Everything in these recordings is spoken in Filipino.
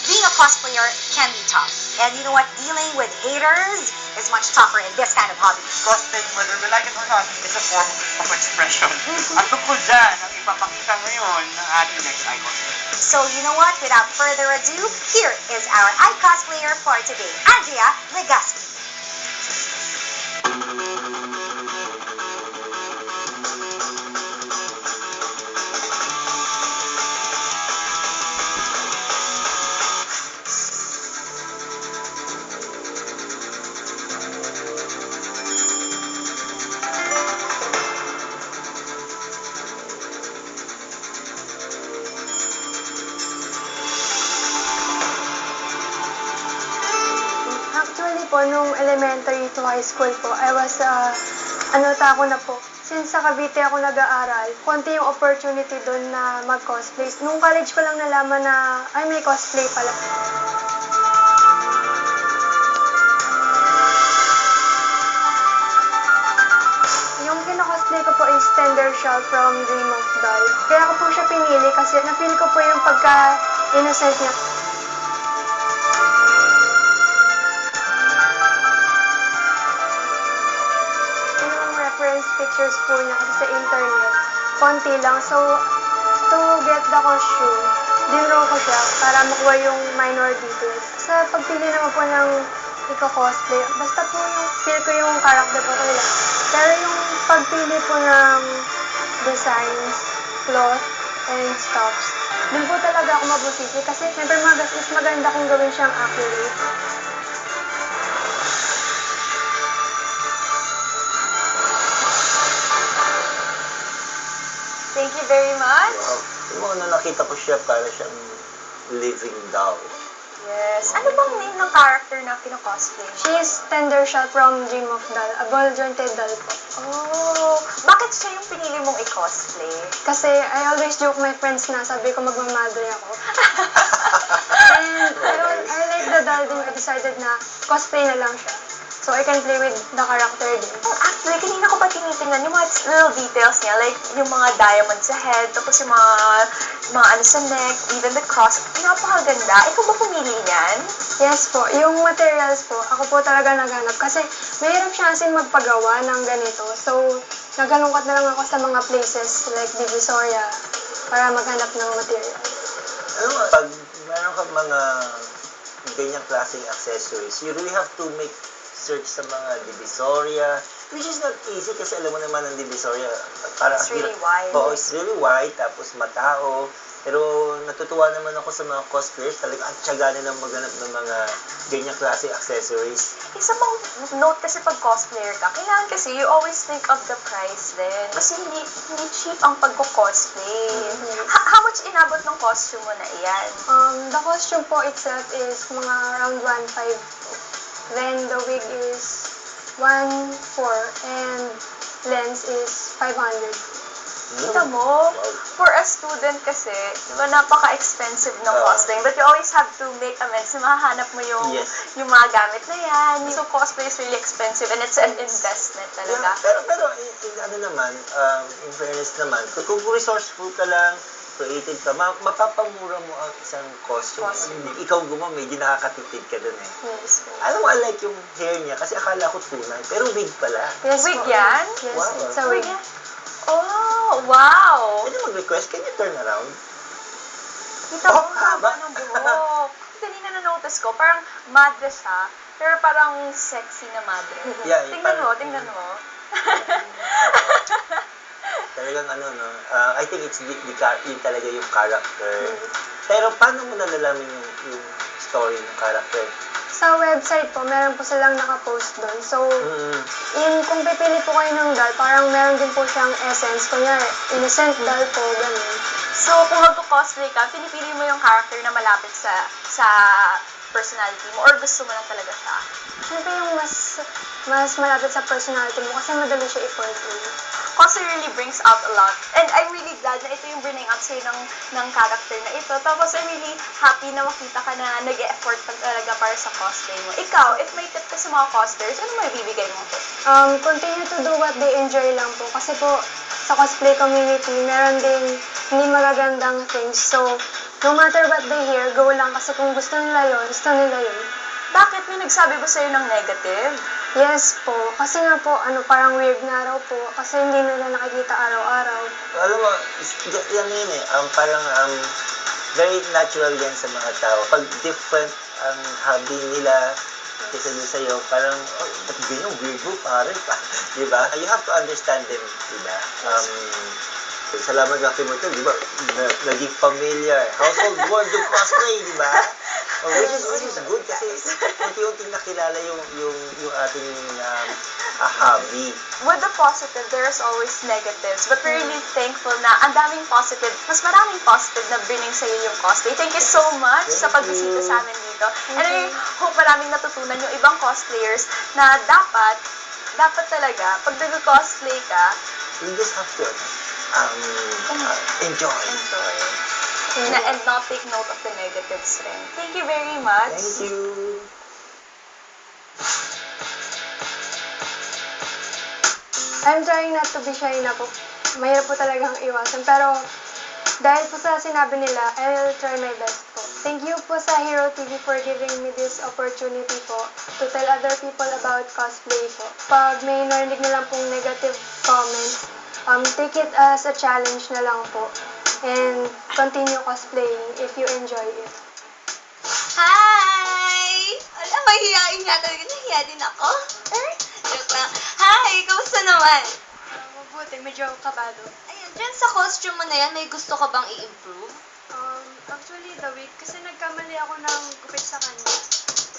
being a cosplayer can be tough. And you know what? Dealing with haters is much tougher in this kind of hobby. Cosplaying, whether we like it or not, is a form of expression. At tungkol dyan, ang ipapakita ngayon ng ating next icon. So you know what? Without further ado, here is our iCosplayer for today, Andrea Legaspi. Actually po, nung elementary to high school po, I was, tako na po. Since sa Cavite ako nag-aaral, konti yung opportunity doon na mag-cosplay. Nung college ko lang nalaman na, ay may cosplay pala. Yung kina-cosplay ko po is Tender Shell from Dream of Doll. Kaya ko po siya pinili kasi na-feel ko po yung pagka-innocent niya. Pictures po niya kasi sa internet, konti lang. So, to get the costume, dinraw ko siya para makuha yung minor details. Sa pagpili naman po ng iko-cosplay, basta po yung feel ko yung character ko lang. Pero yung pagpili po ng designs, cloth, and stuffs, dun po talaga ako mabusisi kasi syempre mas maganda kung gawin siyang accurate. Thank you very much. Wow. Yung mga nakita ko siya, para siyang living doll. Yes. Ano bang name ng character na kina-cosplay mo? She is Tender Shell from Dream of Doll, a ball-jointed doll po. Oh, bakit siya yung pinili mong i-cosplay? Kasi I always joke my friends na sabi ko magmamadre ako. And I like the doll din. I decided na cosplay na lang siya. So I can play with the character din. Oh, actually, kanina ko pa tinitingnan yung mga little details niya, like yung mga diamond sa head, tapos yung mga ano sa neck, even the cross. Napakaganda. Ikaw ba pumili niyan? Yes po. Yung materials po, ako po talaga naghanap. Kasi mahirap siya kasi magpagawa ng ganito. So, naghalungkat na lang ako sa mga places like Divisoria para maghanap ng materials. Ano nga, pag meron ka mga ganyang klaseng accessories, you really have to make search sa mga Divisoria, which is not easy kasi alam mo naman ang Divisoria, para It's really wide. Oo, it's really wide, tapos matao. Pero natutuwa naman ako sa mga cosplayers, talaga ang tiyaga nilang maghanap ng mga ganyang klase accessories. Isa pang note kasi pag cosplayer ka, kailangan kasi you always think of the price din. Kasi hindi cheap ang pagko-cosplay. How much inabot ng costume mo na iyan? The costume po itself is mga around 1.5 po. Then the wig is 1.4 and lens is 500. Kita mo, for a student kasi, di ba napaka-expensive ng cosplay, but you always have to make amends na mahahanap mo yung, Yes. yung mga gamit na yan. So cosplay is really expensive and it's an investment talaga. Pero ano naman, in fairness naman, kung resourceful ka lang, creative ka, mapapamura mo ang isang costume. Ikaw medyo nakakatipid ka dun eh. Yes po. Alam mo, I like yung hair niya kasi akala ko tunay, pero wig pala. Yes Wig po. yan? Yes, Wow. it's a wig. Oh, wow! Pwede mag-request, can you turn around? Kita mo, haba ng buhok. Kanina na-notice ko, parang madre siya, pero parang sexy na madre. Yeah, Tingnan mo. Talagang no, I think it's yun talaga yung character. Pero paano mo nalalaman yung story ng character? Sa website po, meron po silang nakapost doon. So, kung pipili po kayo ng doll, parang meron din po siyang essence. Kunyari, innocent doll po, ganun. So, kung mag-cosplay ka, pinipili mo yung character na malapit sa personality mo or gusto mo lang talaga siya? Siyempre yung mas malapit sa personality mo kasi madali siya i-portray. Cosplay really brings out a lot. And I'm really glad na ito yung bring out sa'yo ng character na ito. Tapos I'm really happy na makita ka na nag-e-effort ka talaga para sa cosplay mo. Ikaw, if may tip ka sa mga cosplayers, ano may bibigay mo? Continue to do what they enjoy lang po. Kasi po, sa cosplay community, meron din hindi magagandang things. So, no matter what they hear, go lang kasi kung gusto nila yun, gusto nila yun. Bakit? May nagsabi ba sa'yo ng negative? Yes po, kasi nga po, parang weird nga raw po, kasi hindi nila nakikita araw-araw. Alam mo, yan yun eh, parang very natural yan sa mga tao. Pag different ang hobby nila kaysa doon sa'yo, parang, oh, ba't ganyan, weirdo, pare, di ba? You have to understand them, di ba? Salamat nga kay Martel, di ba? Naging familiar. Household word yung cosplay, di ba? Which is good kasi unti-unting nakilala yung ating hobby. With the positive, there's always negatives. But we're really thankful na ang daming positive, mas maraming positive na bringing sa'yo yung cosplay. Thank you so much sa pagbisita sa amin dito. And I hope maraming natutunan yung ibang cosplayers na dapat talaga, pag nag-cosplay ka, You just have to enjoy. And not take note of the negatives rin. Thank you very much. Thank you. I'm trying not to be shy na po. Mahirap po talagang iwasan. Pero dahil po sa sinabi nila, I'll try my best po. Thank you po sa Hero TV for giving me this opportunity po to tell other people about cosplay po. Pag may narinig na lang pong negative comments, take it as a challenge na lang po. And continue cosplaying if you enjoy it. Hi! Alam, mahihain nga talaga. Nahiya din ako. Joke lang. Hi! Kamusta naman? Mabuti, medyo kabado. Ayun, dyan sa costume mo na yan, may gusto ka bang i-improve? Actually, the wig, kasi nagkamali ako ng gupit sa kanya.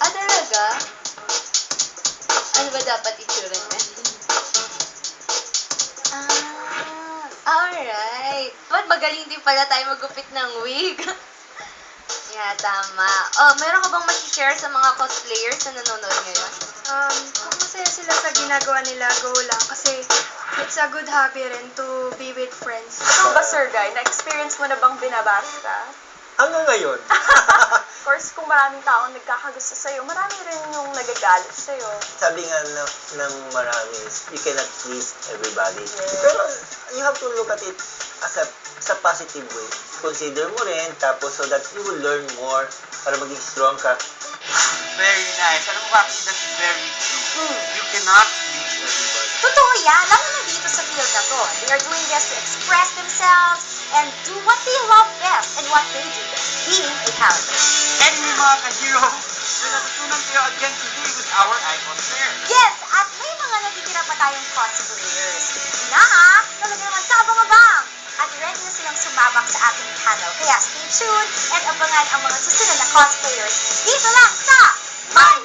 Ah, talaga? Ano ba dapat itsura niya? Alright. Ba't magaling din pala tayo magupit ng wig? Yeah, tama. Oh, meron ka bang ma-share sa mga cosplayers na nanonood ngayon? Kung masaya sila sa ginagawa nila, go lang. Kasi it's a good hobby rin to be with friends. Ikaw ba, Sir Guy, na-experience mo na bang binabasta? Hanggang ngayon. Of course, kung maraming taong nagkakagusto sa'yo, marami rin yung nagagalit sa'yo. Sabi nga ng marami, you cannot please everybody. Yes. Pero you have to look at it as sa positive way. Consider mo rin, tapos so that you will learn more para maging strong ka. Very nice. Alam mo, Kaki, that's very true. You cannot please everybody. Totoo yan, lalo na dito sa field na to. They are doing this to express themselves and do what they love best and what they do best, being a character. Anyway, mga ka-hero, may natutunan kayo again today with our Icon Fair. Yes, at may mga natitira pa tayong cosplayers. Na ha, talaga naman kabang-abang. At ready na silang sumabak sa ating panel. Kaya stay tuned and abangan ang mga susunod na cosplayers dito lang sa My